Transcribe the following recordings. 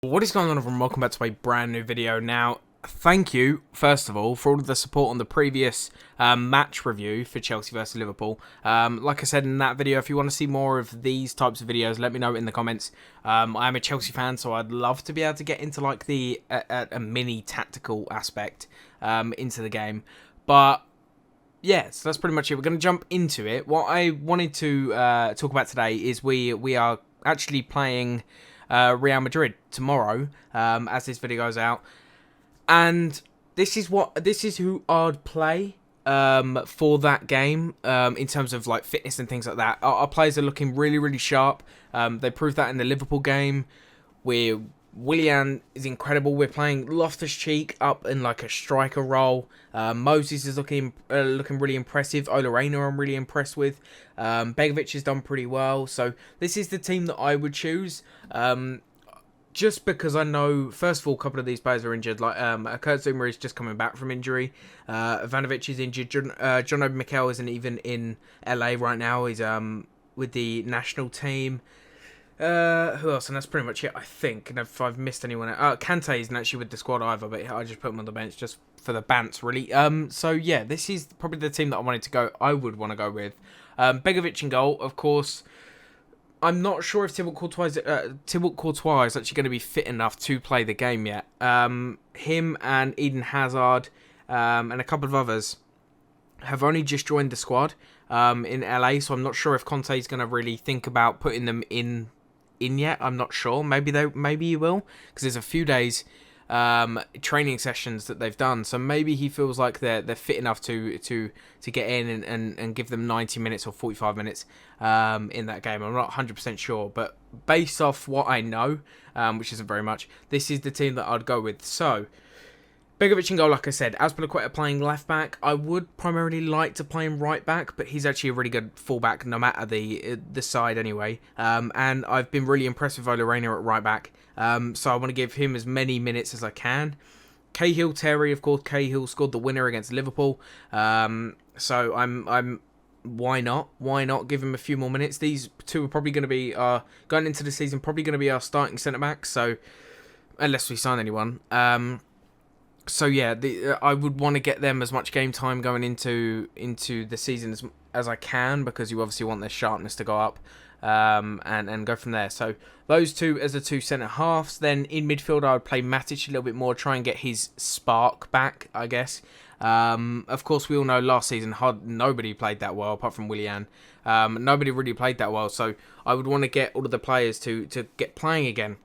What is going on, everyone? Welcome back to a brand new video. Now, thank you, first of all, for all of the support on the previous match review for Chelsea versus Liverpool. Like I said in that video, if you want to see more of these types of videos, let me know in the comments. I am a Chelsea fan, so I'd love to be able to get into like a mini tactical aspect into the game. But yeah, so that's pretty much it. We're going to jump into it. What I wanted to talk about today is we are actually playing Real Madrid tomorrow, as this video goes out, and this is who I'd play for that game in terms of like fitness and things like that. Our players are looking really sharp. They proved that in the Liverpool game, where Willian is incredible. We're playing Loftus-Cheek up in like a striker role. Moses is looking really impressive. Ola Reina I'm really impressed with. Begovic has done pretty well. So this is the team that I would choose. Just because I know, first of all, a couple of these players are injured. Like Kurt Zouma is just coming back from injury. Ivanovic is injured. John Obi Mikel isn't even in LA right now. He's with the national team. Who else? And that's pretty much it, I think. And if I've missed anyone, Kante isn't actually with the squad either, but I just put him on the bench just for the bants, really. So yeah, this is probably the team that I would want to go with. Begovic in goal, of course. I'm not sure if Thibaut Courtois is actually going to be fit enough to play the game yet. Him and Eden Hazard and a couple of others have only just joined the squad in LA, so I'm not sure if Conte is going to really think about putting them in yet. I'm not sure. Maybe he will, because there's a few days training sessions that they've done, so maybe he feels like they're fit enough to get in and give them 90 minutes or 45 minutes in that game. I'm not 100% sure, but based off what I know, which isn't very much, this is the team that I'd go with. So Begovic in goal, like I said. Azpilicueta playing left back. I would primarily like to play him right back, but he's actually a really good fullback, no matter the side anyway. And I've been really impressed with Ola Reina at right back. So I want to give him as many minutes as I can. Cahill, Terry, of course. Cahill scored the winner against Liverpool. So I'm why not? Why not give him a few more minutes? These two are probably going to be going into the season, probably going to be our starting centre backs. So unless we sign anyone. So yeah, I would want to get them as much game time going into the season as I can, because you obviously want their sharpness to go up, and go from there. So those two as the two centre halves. Then in midfield, I would play Matic a little bit more, try and get his spark back, I guess. Of course, we all know last season nobody played that well apart from Willian. Nobody really played that well, so I would want to get all of the players to get playing again.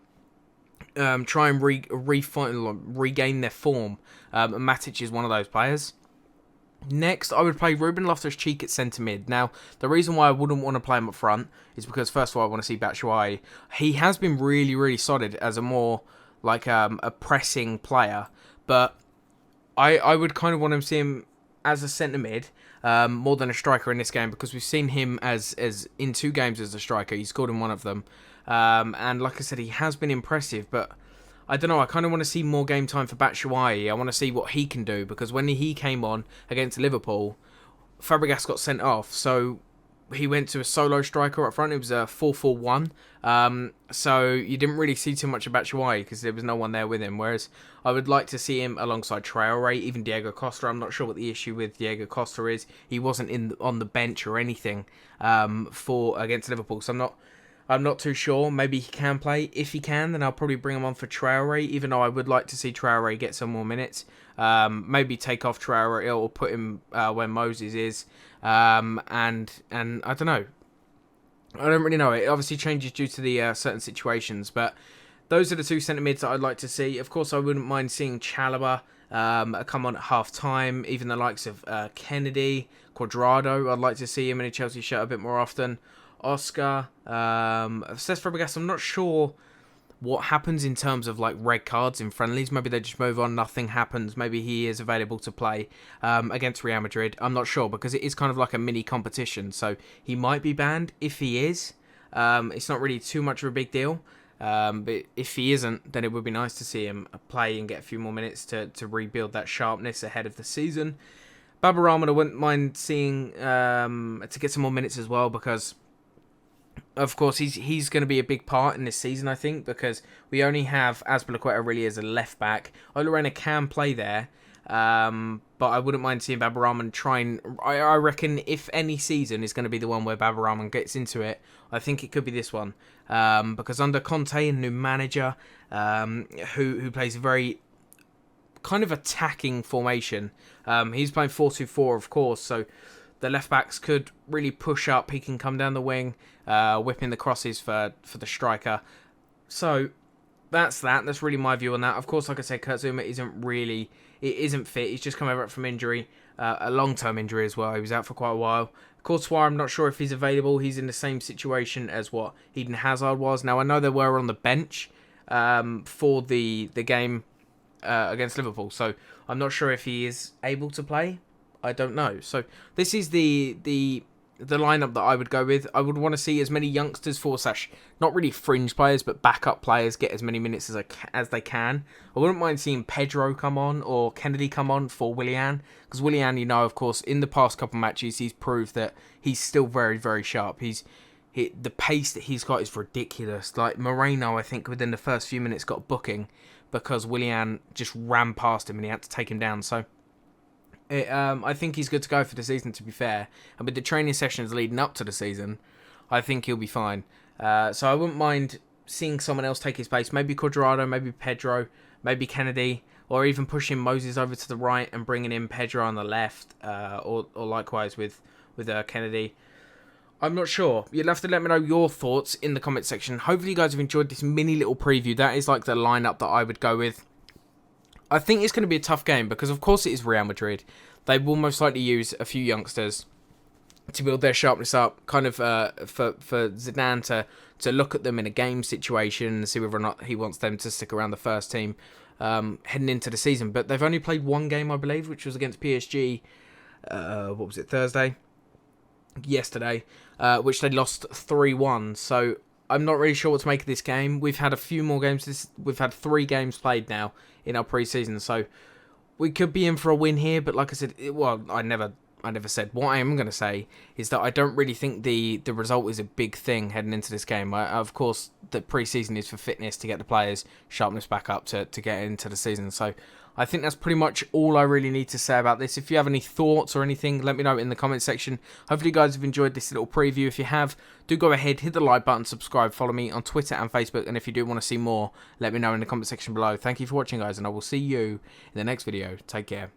Try and regain their form. And Matic is one of those players. Next, I would play Ruben Loftus-Cheek at centre mid. Now, the reason why I wouldn't want to play him up front is because, first of all, I want to see Batshuayi. He has been really solid as a more like a pressing player, but I would kind of want to see him as a centre mid more than a striker in this game, because we've seen him as in 2 games as a striker. He scored in one of them. And like I said, he has been impressive, but I don't know, I kind of want to see more game time for Batshuayi. I want to see what he can do, because when he came on against Liverpool, Fabregas got sent off, so he went to a solo striker up front. It was a 4-4-1, so you didn't really see too much of Batshuayi because there was no one there with him, whereas I would like to see him alongside Traore, even Diego Costa. I'm not sure what the issue with Diego Costa is. He wasn't on the bench or anything for against Liverpool, so I'm not too sure. Maybe he can play. If he can, then I'll probably bring him on for Traore, even though I would like to see Traore get some more minutes. Maybe take off Traore or put him where Moses is. And I don't know. I don't really know. It obviously changes due to the certain situations, but those are the 2 centre mids that I'd like to see. Of course, I wouldn't mind seeing Chalobah come on at half time. Even the likes of Kennedy, Cuadrado. I'd like to see him in a Chelsea shirt a bit more often. Oscar, Cesc Fabregas, I'm not sure what happens in terms of like red cards in friendlies. Maybe they just move on, nothing happens. Maybe he is available to play against Real Madrid. I'm not sure, because it is kind of like a mini competition, so he might be banned. If he is, it's not really too much of a big deal. But if he isn't, then it would be nice to see him play and get a few more minutes to rebuild that sharpness ahead of the season. Baba Rahman, I wouldn't mind seeing to get some more minutes as well, because of course, he's going to be a big part in this season, I think, because we only have Azpilicueta really as a left back. Olorena can play there, but I wouldn't mind seeing Babarahman trying. I reckon if any season is going to be the one where Babarahman gets into it, I think it could be this one, because under Conte, a new manager, who plays a very kind of attacking formation. He's playing 4-2-4, of course, so the left backs could really push up. He can come down the wing, whipping the crosses for the striker. So that's that. That's really my view on that. Of course, like I said, Kurt Zouma isn't fit. He's just come over from injury, a long-term injury as well. He was out for quite a while. Courtois, I'm not sure if he's available. He's in the same situation as what Eden Hazard was. Now, I know they were on the bench for the game against Liverpool, so I'm not sure if he is able to play. I don't know. So this is the lineup that I would go with. I would want to see as many youngsters not really fringe players, but backup players get as many minutes as they can. I wouldn't mind seeing Pedro come on or Kennedy come on for Willian, because Willian, of course, in the past couple matches, he's proved that he's still very, very sharp. The pace that he's got is ridiculous. Like Moreno, I think within the first few minutes got booking because Willian just ran past him and he had to take him down. So I think he's good to go for the season, to be fair. And with the training sessions leading up to the season, I think he'll be fine. So I wouldn't mind seeing someone else take his place. Maybe Cuadrado, maybe Pedro, maybe Kennedy, or even pushing Moses over to the right and bringing in Pedro on the left, or likewise with Kennedy. I'm not sure. You'll have to let me know your thoughts in the comment section. Hopefully you guys have enjoyed this mini little preview. That is like the lineup that I would go with. I think it's going to be a tough game because, of course, it is Real Madrid. They will most likely use a few youngsters to build their sharpness up, kind of for Zidane to look at them in a game situation and see whether or not he wants them to stick around the first team heading into the season. But they've only played one game, I believe, which was against PSG, yesterday, which they lost 3-1. So I'm not really sure what to make of this game. We've had a few more games. We've had 3 games played now in our pre-season, so we could be in for a win here. But like I said, I never said. What I am going to say is that I don't really think the result is a big thing heading into this game. Of course, the pre-season is for fitness, to get the players' sharpness back up to get into the season. So I think that's pretty much all I really need to say about this. If you have any thoughts or anything, let me know in the comment section. Hopefully you guys have enjoyed this little preview. If you have, do go ahead, hit the like button, subscribe, follow me on Twitter and Facebook. And if you do want to see more, let me know in the comment section below. Thank you for watching, guys, and I will see you in the next video. Take care.